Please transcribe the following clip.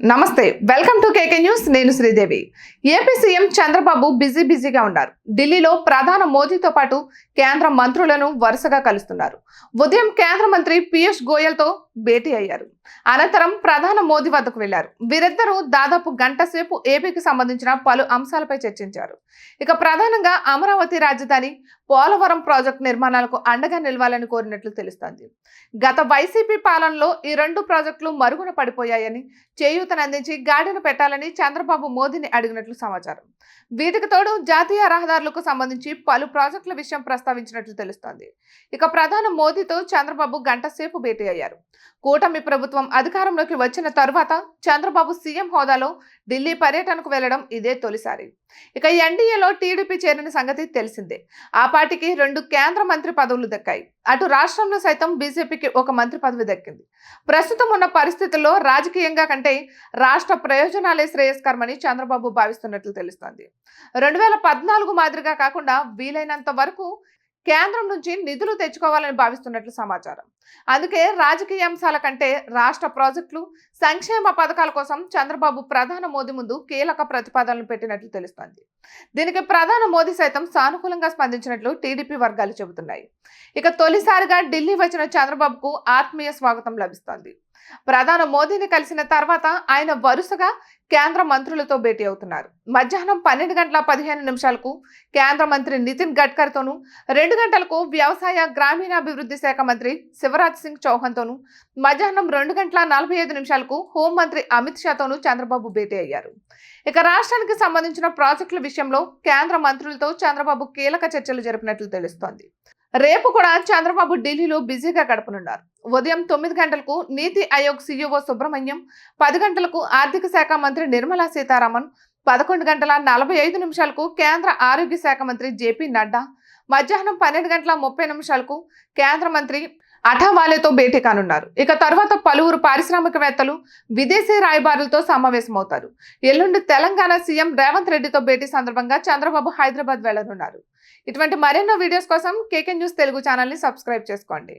నమస్తే, welcome to KK news. నేను Sridevi. AP CM Chandrababu బిజీగా ఉన్నారు. ఢిల్లీలో ప్రధాని మోదీతో పాటు కేంద్ర మంత్రులను వరుసగా కలుస్తున్నారు. ఉదయం కేంద్ర మంత్రి పీయూష్ గోయల్ తో భేటీ అయ్యారు. అనంతరం ప్రధాని మోదీ వద్దకు వెళ్లారు. వీరిద్దరూ దాదాపు గంట సేపు ఏపీకి సంబంధించిన పలు అంశాలపై చర్చించారు. ఇక ప్రధానంగా అమరావతి రాజధాని, పోలవరం ప్రాజెక్టు నిర్మాణాలకు అండగా నిలవాలని కోరినట్లు తెలుస్తోంది. గత వైసీపీ పాలనలో ఈ రెండు ప్రాజెక్టులు మరుగున పడిపోయాయని, చేయూతనందించి గాడిన పెట్టాలని చంద్రబాబు మోదీని అడిగినట్లు సమాచారం. వీటికి తోడు జాతీయ రహదారులకు సంబంధించి పలు ప్రాజెక్టుల విషయం ప్రస్తావించినట్లు తెలుస్తోంది. ఇక ప్రధాని మోదీతో చంద్రబాబు గంట సేపు భేటీ అయ్యారు. కూటమి ప్రభుత్వం అధికారంలోకి వచ్చిన తరువాత చంద్రబాబు సీఎం హోదాలో ఢిల్లీ పర్యటనకు వెళ్లడం ఇదే తొలిసారి. ఇక ఎన్డీఏలో టీడీపీ చేరిన సంగతి తెలిసిందే. ఆ పార్టీకి 2 కేంద్ర మంత్రి పదవులు దక్కాయి. అటు రాష్ట్రంలో సైతం బీజేపీకి ఒక మంత్రి పదవి దక్కింది. ప్రస్తుతం ఉన్న పరిస్థితుల్లో రాజకీయంగా కంటే రాష్ట్ర ప్రయోజనాలే శ్రేయస్కరమని చంద్రబాబు భావిస్తున్నట్లు తెలుస్తోంది. 2014 మాదిరిగా కాకుండా వీలైనంత వరకు కేంద్రం నుంచి నిధులు తెచ్చుకోవాలని భావిస్తున్నట్లు సమాచారం. అందుకే రాజకీయ అంశాల కంటే రాష్ట్ర ప్రాజెక్టులు, సంక్షేమ పథకాల కోసం చంద్రబాబు ప్రధాని మోదీ ముందు కీలక ప్రతిపాదనలు పెట్టినట్లు తెలుస్తోంది. దీనికి ప్రధాని మోదీ సైతం సానుకూలంగా స్పందించినట్లు టీడీపీ వర్గాలు చెబుతున్నాయి. ఇక తొలిసారిగా ఢిల్లీ వచ్చిన చంద్రబాబుకు ఆత్మీయ స్వాగతం లభిస్తోంది. ప్రధాని మోదీని కలిసిన తర్వాత ఆయన వరుసగా కేంద్ర మంత్రులతో భేటీ అవుతున్నారు. మధ్యాహ్నం 12:15 కేంద్ర మంత్రి నితిన్ గడ్కరీతోనూ, 2 గంటలకు వ్యవసాయ గ్రామీణాభివృద్ధి శాఖ మంత్రి శివరాజ్ సింగ్ చౌహాన్తోనూ, మధ్యాహ్నం 2:45 హోంమంత్రి అమిత్ షాతోనూ చంద్రబాబు భేటీ అయ్యారు. ఇక రాష్ట్రానికి సంబంధించిన ప్రాజెక్టుల విషయంలో కేంద్ర మంత్రులతో చంద్రబాబు కీలక చర్చలు జరిపినట్లు తెలుస్తోంది. రేపు కూడా చంద్రబాబు ఢిల్లీలో బిజీగా గడపనున్నారు. ఉదయం 9 గంటలకు నీతి ఆయోగ్ సీఈఓ సుబ్రహ్మణ్యం, 10 గంటలకు ఆర్థిక శాఖ మంత్రి నిర్మలా సీతారామన్, 11:45 కేంద్ర ఆరోగ్య శాఖ మంత్రి జేపీ నడ్డా, మధ్యాహ్నం 12:30 కేంద్ర మంత్రి అఠావాలేతో భేటీ కానున్నారు. ఇక తర్వాత పలువురు పారిశ్రామికవేత్తలు, విదేశీ రాయబారులతో సమావేశమవుతారు. ఎల్లుండి తెలంగాణ సీఎం రేవంత్ రెడ్డితో భేటీ సందర్భంగా చంద్రబాబు హైదరాబాద్ వెళ్లనున్నారు. ఇటువంటి మరెన్నో వీడియోస్ కోసం కేకే న్యూస్ తెలుగు ఛానల్ ని సబ్స్క్రైబ్ చేసుకోండి.